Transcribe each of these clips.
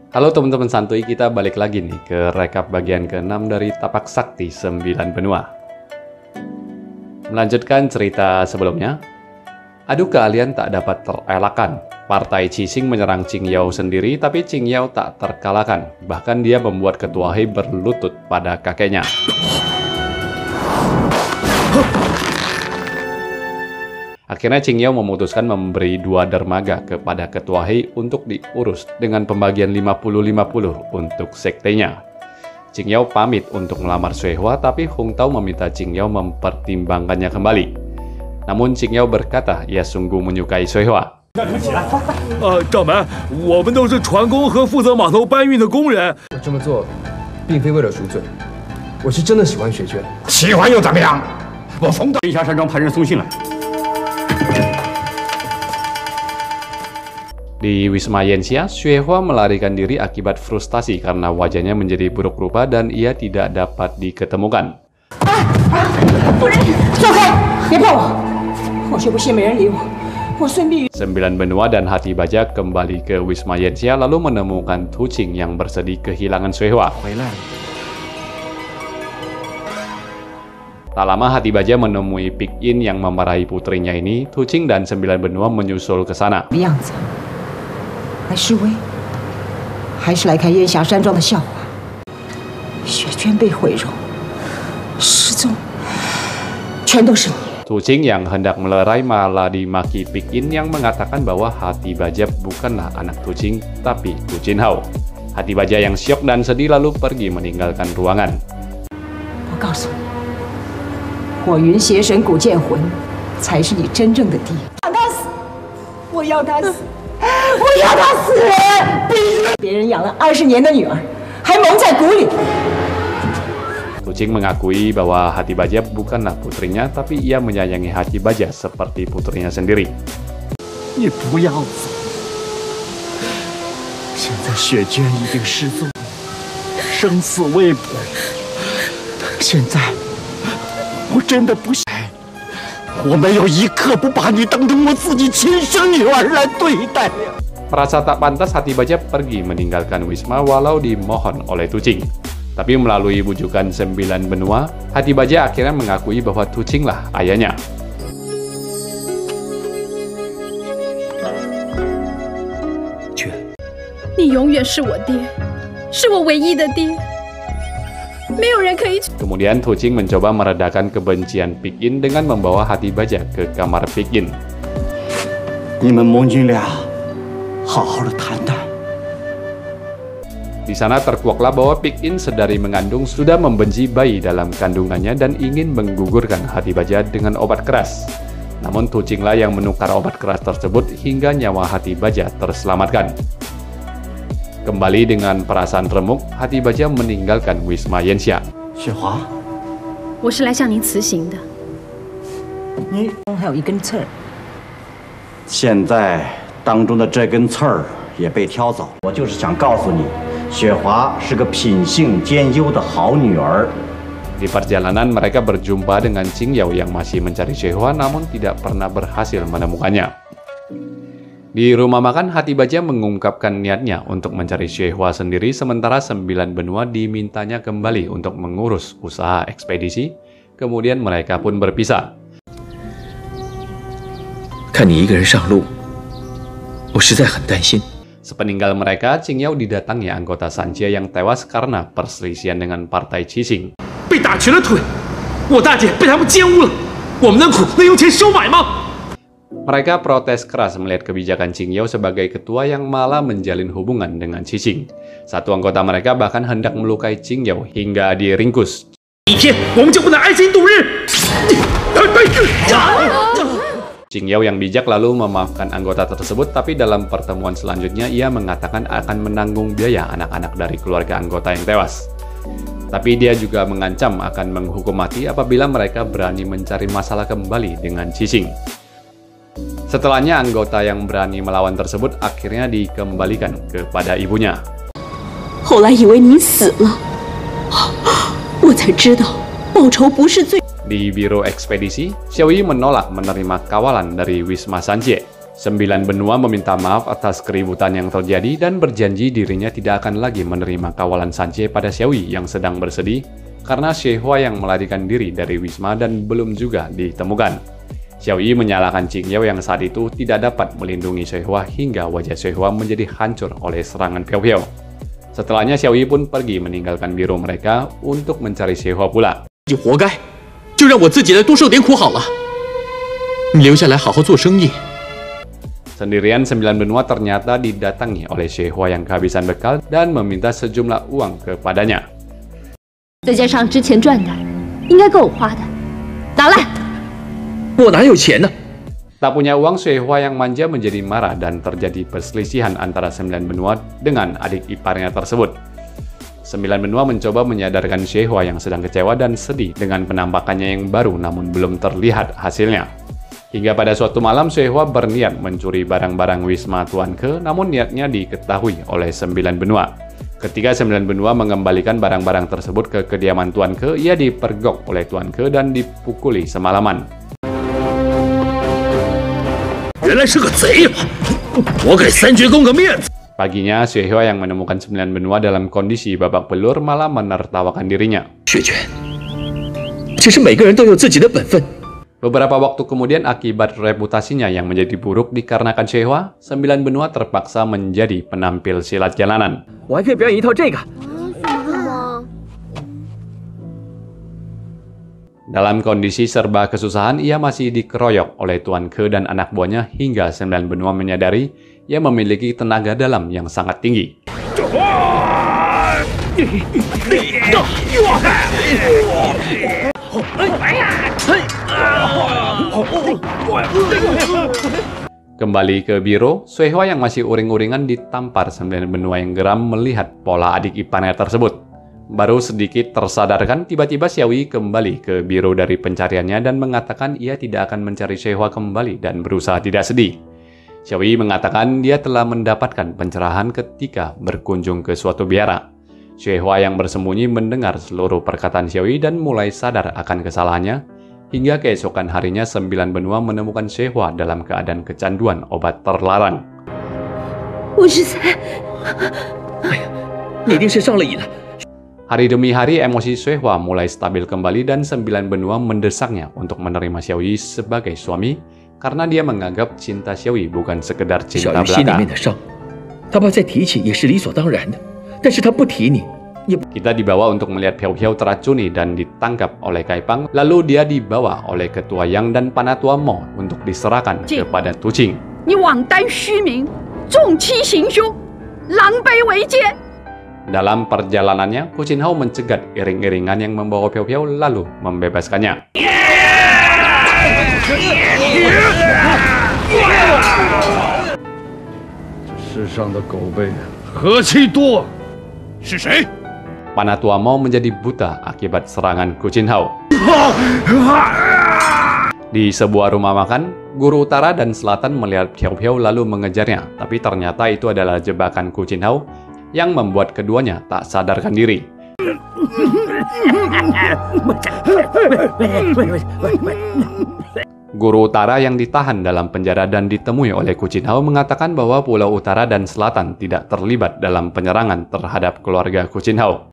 Halo teman-teman santuy, kita balik lagi nih ke rekap bagian ke-6 dari Tapak Sakti 9 Benua. Melanjutkan cerita sebelumnya, adu keahlian tak dapat terelakkan. Partai Cixing menyerang Qing Yao sendiri, tapi Qing Yao tak terkalahkan. Bahkan dia membuat Ketua He berlutut pada kakeknya. Akhirnya Qing Yao memutuskan memberi 2 dermaga kepada Ketua He untuk diurus dengan pembagian 50-50 untuk sektenya. Qing Yao pamit untuk melamar Xue Hua, tapi Hung Tao meminta Qing Yao mempertimbangkannya kembali. Namun Qing Yao berkata ia sungguh menyukai Xue Hua. 赵门，我们都是船工和负责码头搬运的工人。我这么做，并非为了赎罪，我是真的喜欢雪娟。喜欢又怎么样？我冯导。天霞山庄派人送信来。 Di Wisma Yanxia, Xue Hua melarikan diri akibat frustasi karena wajahnya menjadi buruk rupa dan ia tidak dapat diketemukan. 9 Benua dan Hati Baja kembali ke Wisma Yanxia lalu menemukan Tu Qing yang bersedih kehilangan Xue Hua. Tak lama Hati Baja menemui Pik In yang memarahi putrinya ini. Tu Qing dan 9 Benua menyusul ke sana. 来示威，还是来看烟霞山庄的笑话？雪娟被毁容，失踪，全都是你。 Tu Qing yang hendak melerai malah dimaki Pik In yang mengatakan bahwa Hati Baja bukanlah anak Tu Qing, tapi Tu Jin Hao. Hati Baja yang syok dan sedih lalu pergi meninggalkan ruangan. 我告诉你，火云邪神古剑魂才是你真正的爹。让他死，我要他死。 我要他死！别人养了20年的女儿，还蒙在鼓里。 Tu Qing mengakui bahwa Hati Baja bukanlah putrinya, tapi ia menyayangi Hati Baja seperti putrinya sendiri. 你不要走！现在雪娟已经失踪，生死未卜。现在我真的不想。 我没有一刻不把你当成我自己亲生女儿来对待。 Merasa tak pantas, Hati Baja pergi meninggalkan Wisma walau dimohon oleh Tu Qing. Tapi melalui bujukan 9 Benua, Hati Baja akhirnya mengakui bahwa Tu Qing lah ayahnya.娟，你永远是我爹，是我唯一的爹。 Kemudian Tu Qing mencoba meredakan kebencian Pik In dengan membawa Hati Baja ke kamar Pik In. 你们盟军俩好好的谈谈。 Di sana terkuaklah bahwa Pik In sedari mengandung sudah membenci bayi dalam kandungannya dan ingin menggugurkan Hati Baja dengan obat keras. Namun Tu Qing lah yang menukar obat keras tersebut hingga nyawa Hati Baja terselamatkan. Kembali dengan perasaan remuk, Hati Baja meninggalkan Wisma Yanxia. 雪华，我是来向您辞行的。你还有一根刺儿。现在当中的这根刺儿也被挑走，我就是想告诉你，雪华是个品性兼优的好女儿。 Di perjalanan mereka berjumpa dengan Qing Yao yang masih mencari Xue Hua namun tidak pernah berhasil menemukannya. Di rumah makan, Hati Baja mengungkapkan niatnya untuk mencari Xue Hua sendiri, sementara 9 Benua dimintanya kembali untuk mengurus usaha ekspedisi. Kemudian mereka pun berpisah. 看你一个人上路，我实在很担心。 Sepeninggal mereka, Qing Yao didatangi anggota Sanjie yang tewas karena perselisihan dengan partai Cixing. 被打瘸了腿，我大姐被他们奸污了，我们的苦能用钱收买吗？ Mereka protes keras melihat kebijakan Qing Yao sebagai ketua yang malah menjalin hubungan dengan Cixing. Satu anggota mereka bahkan hendak melukai Qing Yao hingga diringkus. Qing Yao yang bijak lalu memaafkan anggota tersebut, tapi dalam pertemuan selanjutnya ia mengatakan akan menanggung biaya anak-anak dari keluarga anggota yang tewas. Tapi dia juga mengancam akan menghukum mati apabila mereka berani mencari masalah kembali dengan Cixing. Setelahnya, anggota yang berani melawan tersebut akhirnya dikembalikan kepada ibunya. 后来以为你死了，我才知道报仇不是罪。 Di biro ekspedisi, Xiao Yi menolak menerima kawalan dari Wisma Sanjie. Sembilan benua meminta maaf atas keributan yang terjadi dan berjanji dirinya tidak akan lagi menerima kawalan Sanche pada Xiaoyi yang sedang bersedih karena Xie yang melarikan diri dari Wisma dan belum juga ditemukan. Xiaoyi menyalahkan Qing Yao yang saat itu tidak dapat melindungi Xie hingga wajah Xie menjadi hancur oleh serangan Piao Piao. Setelahnya Xiaoyi pun pergi meninggalkan biro mereka untuk mencari Xie pula. 活该，就让我自己来多受点苦好了。你留下来好好做生意。 Sendirian sembilan benua ternyata didatangi oleh Xie yang kehabisan bekal dan meminta sejumlah uang kepadanya. 再加上之前赚的，应该够我花的，拿来。我哪有钱呢？ Tak punya uang, Xie yang manja menjadi marah dan terjadi perselisihan antara sembilan benua dengan adik iparnya tersebut. Sembilan benua mencoba menyadarkan Xie yang sedang kecewa dan sedih dengan penampakannya yang baru namun belum terlihat hasilnya. Hingga pada suatu malam, Xie berniat mencuri barang-barang Wisma Tuan Ke, namun niatnya diketahui oleh sembilan benua. Ketika sembilan benua mengembalikan barang-barang tersebut ke kediaman Tuan Ke, ia dipergok oleh Tuan Ke dan dipukuli semalaman. Paginya, Xie yang menemukan sembilan benua dalam kondisi babak belur malah menertawakan dirinya. Beberapa waktu kemudian, akibat reputasinya yang menjadi buruk dikarenakan Xie sembilan benua terpaksa menjadi penampil silat jalanan. Dalam kondisi serba kesusahan, ia masih dikeroyok oleh Tuan Ke dan anak buahnya hingga sembilan benua menyadari ia memiliki tenaga dalam yang sangat tinggi. Kembali ke biro, Xie yang masih uring-uringan ditampar sembilan benua yang geram melihat pola adik iparnya tersebut. Baru sedikit tersadarkan, tiba-tiba Xiaoyi kembali ke biro dari pencariannya dan mengatakan ia tidak akan mencari Xie kembali dan berusaha tidak sedih. Xiaoyi mengatakan dia telah mendapatkan pencerahan ketika berkunjung ke suatu biara. Xie yang bersembunyi mendengar seluruh perkataan Xiaoyi dan mulai sadar akan kesalahannya, hingga keesokan harinya sembilan benua menemukan Xie dalam keadaan kecanduan obat terlarang. Hari demi hari emosi Xie mulai stabil kembali dan sembilan benua mendesaknya untuk menerima Xiaoyi sebagai suami karena dia menganggap cinta Xiaoyi bukan sekedar cinta belaka. Kita dibawa untuk melihat Piao Piao teracuni dan ditangkap oleh Kaipang, lalu dia dibawa oleh Ketua Yang dan Panatua Mo untuk diserahkan kepada Tu Qing. Dalam perjalanannya, Gu Qinhao mencegat iring-iringan yang membawa Piao Piao lalu membebaskannya. Panatua Mo menjadi buta akibat serangan Gu Qinhao. Di sebuah rumah makan, guru utara dan selatan melihat Piao Piao lalu mengejarnya, tapi ternyata itu adalah jebakan Gu Qinhao yang membuat keduanya tak sadarkan diri. Guru utara yang ditahan dalam penjara dan ditemui oleh Gu Qinhao mengatakan bahwa Pulau Utara dan Selatan tidak terlibat dalam penyerangan terhadap keluarga Gu Qinhao.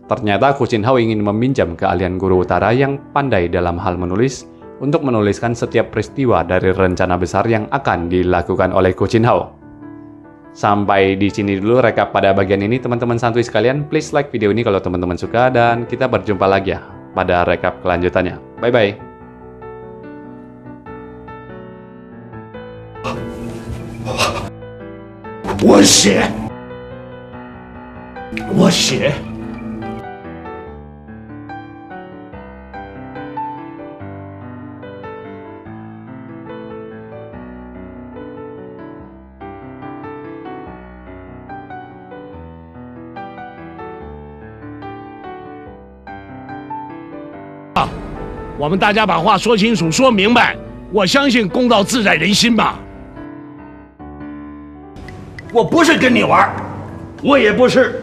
Ternyata Gu Qinhao ingin meminjam keahlian guru utara yang pandai dalam hal menulis untuk menuliskan setiap peristiwa dari rencana besar yang akan dilakukan oleh Gu Qinhao. Sampai di sini dulu rekap pada bagian ini, teman-teman santuy sekalian. Please like video ini kalau teman-teman suka, dan kita berjumpa lagi ya pada rekap kelanjutannya. Bye-bye. 我写。我们大家把话说清楚、说明白，我相信公道自在人心吧。我不是跟你玩，我也不是